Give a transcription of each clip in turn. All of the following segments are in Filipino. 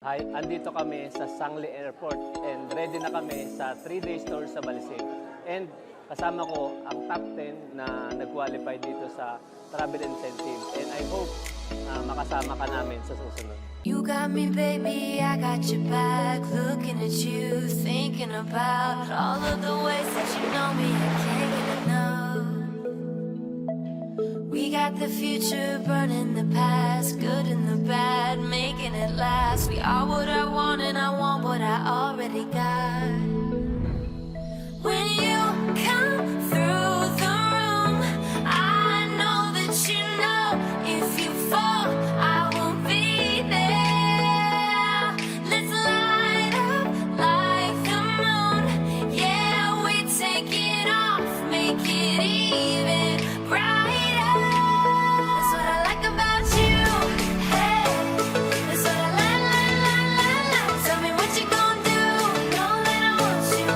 Hi, andito kami sa Sangli Airport and ready na kami sa 3-day tour sa Balisig. And kasama ko ang top 10 na nag-qualify dito sa travel incentive. And I hope makasama ka namin sa susunod. You got me, baby, I got your back. Looking at you, thinking about all of the ways that you know me. I can't get enough. We got the future burning the past, good and the bad, making it last. We are what I want and I want what I already got. When you come through the room, I know that you know if you fall, I will be there. Let's light up like the moon. Yeah, we take it off, make it even brighter. That's what I like about you. Hey, that's what I like. Tell me what you gonna do. Know that I want you,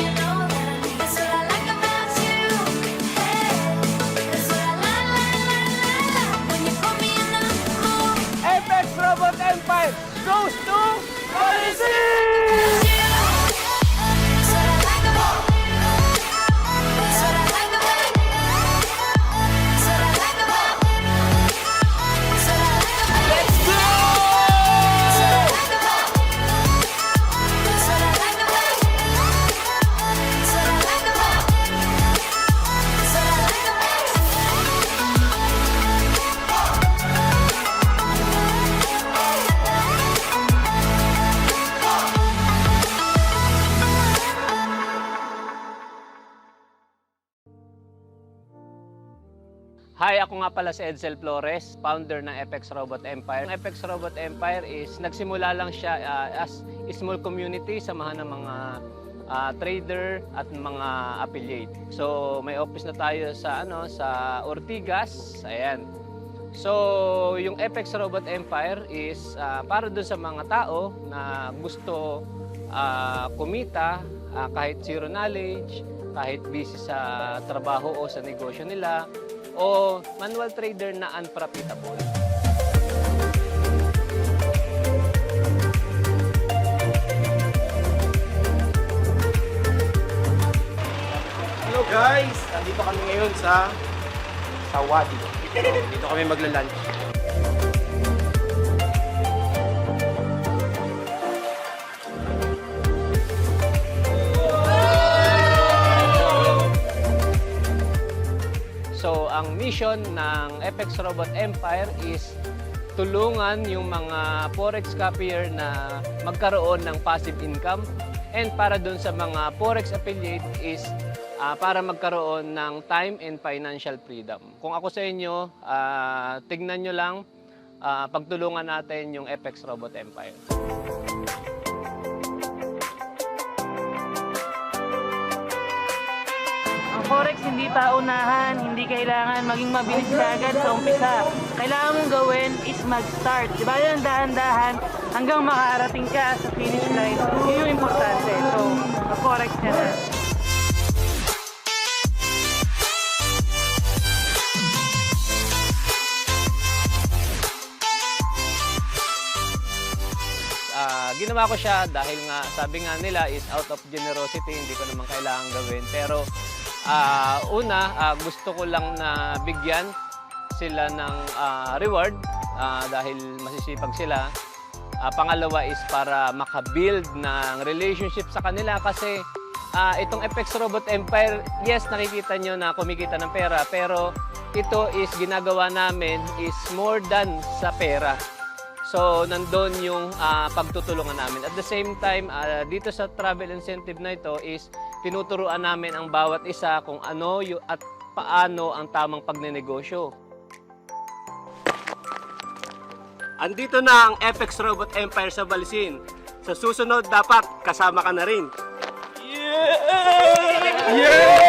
you know that I need. That's what I like about you. Hey, that's what I like. When you put me in the mood. Apex Robot Empire goes to Balisig! Hi, ako nga pala si Edsel Flores, founder ng Apex Robot Empire. Ang Apex Robot Empire is nagsimula lang siya as a small community, samahan ng mga trader at mga affiliate. So may office na tayo sa sa Ortigas. Ayan. So yung Apex Robot Empire is para doon sa mga tao na gusto kumita kahit zero knowledge, kahit busy sa trabaho o sa negosyo nila, o manual trader na unprofitable. Hello guys! Nandito kami ngayon sa Wadi. Dito kami magla-lunch. So, ang mission ng Apex Robot Empire is tulungan yung mga forex copier na magkaroon ng passive income, and para dun sa mga forex affiliate is para magkaroon ng time and financial freedom. Kung ako sa inyo, tignan nyo lang, pagtulungan natin yung Apex Robot Empire. Forex hindi paunahan, hindi kailangan maging mabilis kagad sa umpisa. Kailangan mong gawin is mag-start. Diba yan, dahan-dahan hanggang makarating ka sa finish line. Yun yung importante. So, forex ka na. Ginawa ko siya dahil nga sabi nga nila is out of generosity, hindi ko naman kailangan gawin. Pero gusto ko lang na bigyan sila ng reward dahil masisipag sila. Pangalawa is para makabuild ng relationship sa kanila kasi itong Apex Robot Empire, yes, nakikita nyo na kumikita ng pera, pero ito is ginagawa namin is more than sa pera. So, nandun yung pagtutulungan namin. At the same time, dito sa travel incentive na ito is tinuturuan namin ang bawat isa kung ano at paano ang tamang pagnenegosyo. Andito na ang Apex Robot Empire sa Balisin. Sa susunod, dapat kasama ka na rin. Yeah! Yeah!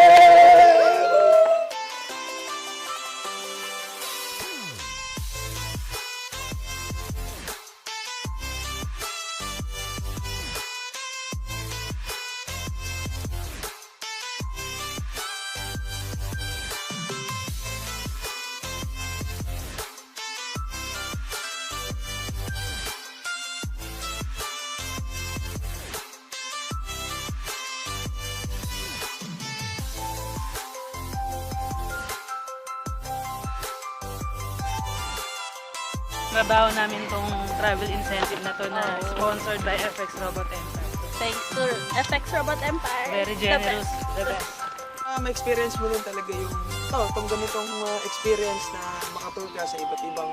trabaho namin tong travel incentive na to na sponsored by FX Robot Empire. Thanks to FX Robot Empire. Very generous, the best. Ma-experience mo rin talaga yung itong ganitong experience na makatour ka sa iba't ibang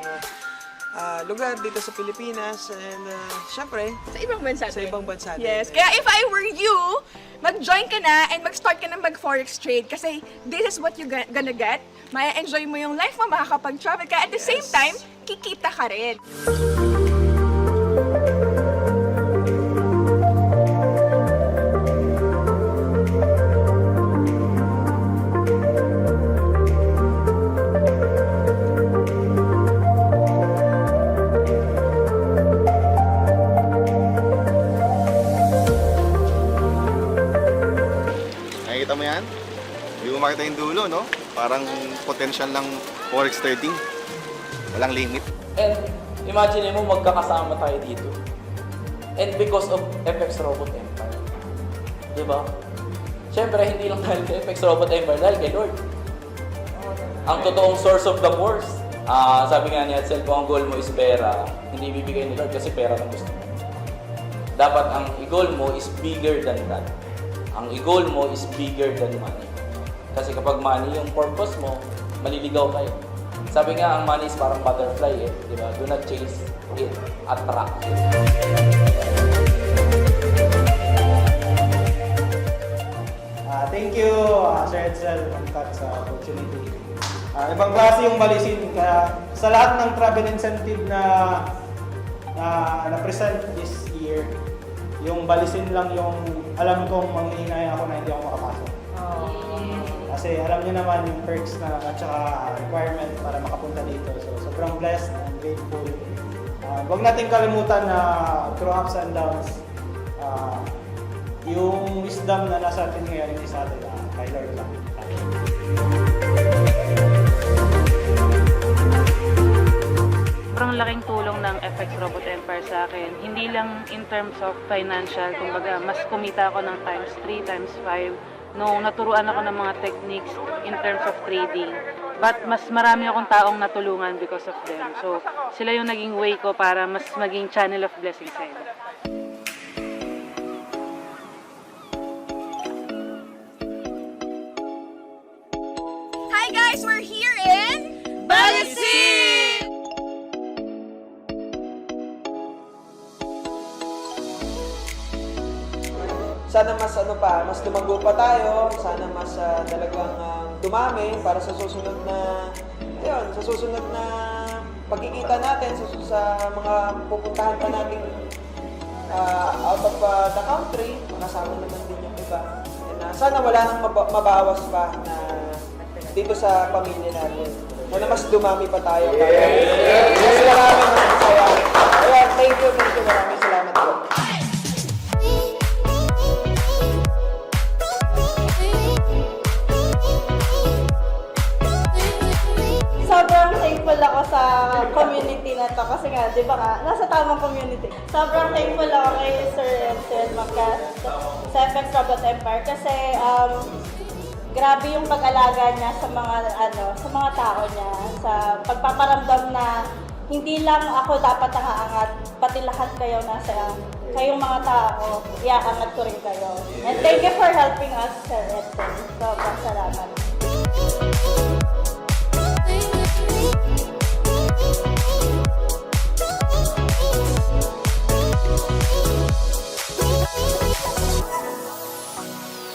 lugar dito sa Pilipinas and syempre Sa ibang bansa sa din. ibang bansa din. Yes. Kaya if I were you, mag-join ka na and mag-start ka na mag-forex trade kasi this is what you're gonna get. Maya-enjoy mo yung life mo, makakapag-travel ka. At the same time, kikita ka rin. Nakikita mo yan? Hindi mo makita yung dulo, no? Parang potential ng forex trading. Walang limit. And imagine mo magkakasama tayo dito. And because of FX Robot Empire. Diba? Siyempre, hindi lang dahil kay FX Robot Empire, dahil kay Lord. Ang totoong source of the force. Sabi nga niya, kung ang goal mo is pera, hindi bibigay ni Lord kasi pera lang gusto mo. Dapat ang goal mo is bigger than that. Ang goal mo is bigger than money. Kasi kapag money yung purpose mo, maliligaw kayo. Sabi nga, ang money is parang butterfly eh. Diba? Do not chase it, attract it. Thank you, Sir Edsel, Mankat, sa opportunity. Ibang klase yung balisin. Kaya sa lahat ng travel incentive na na-present this year, yung balisin lang yung alam kong manghihinay ako na hindi ako makapasok. Kasi alam niyo naman yung perks na at saka requirement para makapunta dito. So sobrang blessed and grateful. Huwag natin kalimutan na through ups and downs, yung wisdom na nasa atin ngayon hindi sa atin, kay Lord lang. Sobrang laking tulong ng FX Robot Empire sa akin. Hindi lang in terms of financial, kumbaga mas kumita ako ng times 3, times 5 nung naturuan ako ng mga techniques in terms of trading. But mas marami akong taong natulungan because of them. So sila yung naging way ko para mas maging channel of blessing sa inyo. Hi guys, we're here in Balisin! Sana mas lumago pa tayo, sana mas talagang dumami para sa susunod na pagkikita natin sa mga pupuntahan pa natin out of the country, makasama naman din yung iba. And, sana wala nang mabawas pa na dito sa pamilya natin. Sana mas dumami pa tayo. Mas maraming masaya. Ayan, thank you, maraming salamat po. Sobrang thankful ako sa community na to kasi nga, di ba nga, nasa tamang community. Sobrang thankful ako kay Sir Edsel Mankat sa FX Robot Empire kasi grabe yung pag-alaga niya sa mga tao niya, sa pagpaparamdam na hindi lang ako dapat ang aangat, pati lahat kayo kayong mga tao, iaangat ko rin kayo. And thank you for helping us, Sir Edsel. Sobrang salamat.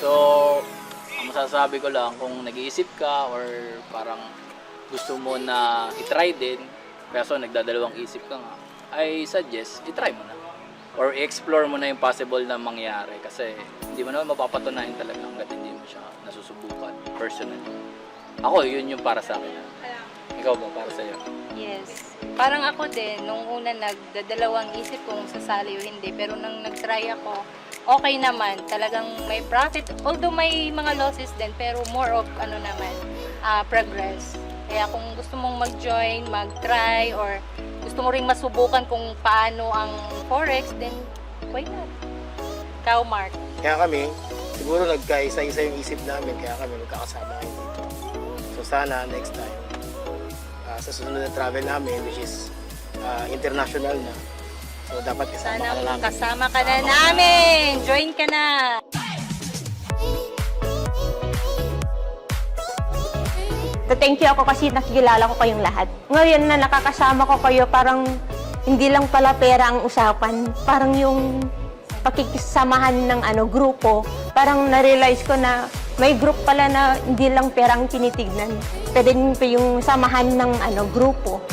So, ang masasabi ko lang, kung nag-iisip ka or parang gusto mo na itry din, kaso nagdadalawang isip ka nga, I suggest, itry mo na. Or i-explore mo na yung possible na mangyari kasi hindi mo naman mapapatunayan talaga hanggat hindi mo siya nasusubukan personally. Ako, yun yung para sa akin. Ikaw ba, para sa'yo? Yes. Parang ako din, nung una nagdadalawang isip kung sasali o hindi, pero nang nag-try ako, okay naman, talagang may profit, although may mga losses din, pero more of progress. Kaya kung gusto mong mag-join, mag-try, or gusto mo ring masubukan kung paano ang forex, then why not? Ikaw, Mark. Kaya kami, siguro nagkaisa-isa yung isip namin, kaya kami magkakasama kayo dito. So sana next time, sa susunod na travel namin, which is international na. So dapat kasama Sana ka na namin. kasama ka na namin. Join ka na. Thank you ako kasi nakikilala ko kayong lahat. Ngayon na nakakasama ko kayo, parang hindi lang pala pera ang usapan. Parang yung pakikisamahan ng grupo, parang na-realize ko na may group pala na hindi lang pera ang tinitignan. Pwede din pa yung samahan ng grupo.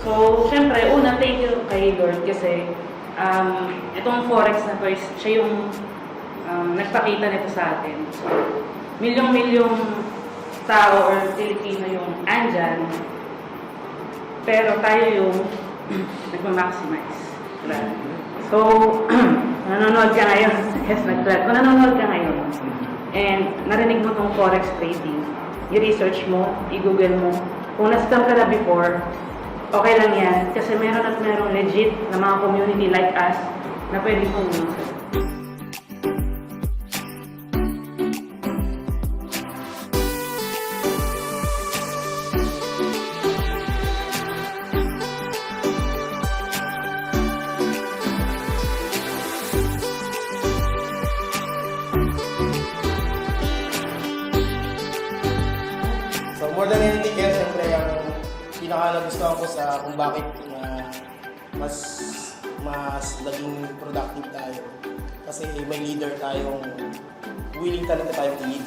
So, syempre, una, thank you kay Lord kasi itong Forex na to is siya yung nagpakita nito sa atin. So, milyong-milyong tao or Pilipino yung andyan, pero tayo yung nagmamaximize. Right? So, nanonood ka ngayon. Yes, nag-thread. Kung nanonood ka ngayon, and narinig mo tong Forex trading, i-research mo, i-google mo. Kung na-scam ka na before, okay lang yan. Kasi meron at merong legit na mga community like us na pwede pumunta. So more than anything else, siyempre ang pinaka-nagustuhan ko sa kung bakit mas naging productive tayo. Kasi may leader tayong willing talaga tayong i-lead.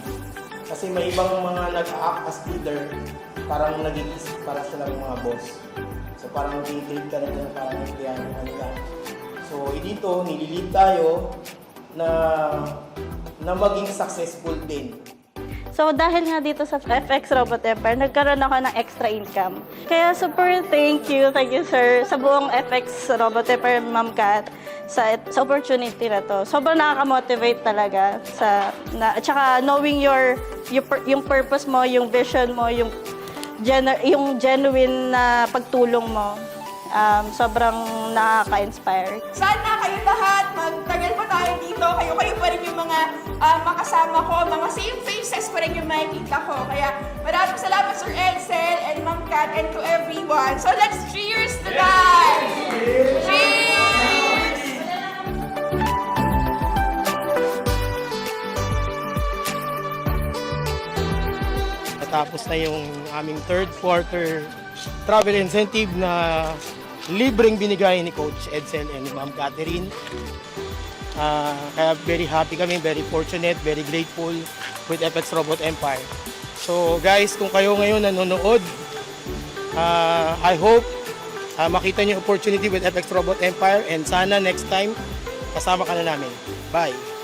Kasi may ibang mga nag-act as leader, parang naging para silang mga boss. So parang nag-treat ka na parang nagbihan ng kanila. So dito, nililid tayo na maging successful din. So dahil nga dito sa FX Robot Empire, nagkaroon ako ng extra income. Kaya super thank you sir, sa buong FX Robot Empire, Ma'am Kat, sa opportunity na to. Sobrang nakaka-motivate talaga at saka knowing yung purpose mo, yung vision mo, yung genuine na pagtulong mo. Sobrang nakaka-inspire. Sana kayo lahat, magtagal pa tayo dito. Kayo pa rin yung mga makasama ko, mga same faces pa rin yung makikita ko. Kaya maraming salamat Sir Edsel and Ma'am Kat and to everyone. So let's cheers to that! Cheers! Natapos na yung aming third quarter travel incentive na libreng binigay ni Coach Edsel and Ma'am Catherine. Kaya very happy kami, very fortunate, very grateful with FX Robot Empire. So guys, kung kayo ngayon nanonood, I hope makita niyo opportunity with FX Robot Empire and sana next time kasama ka na namin. Bye!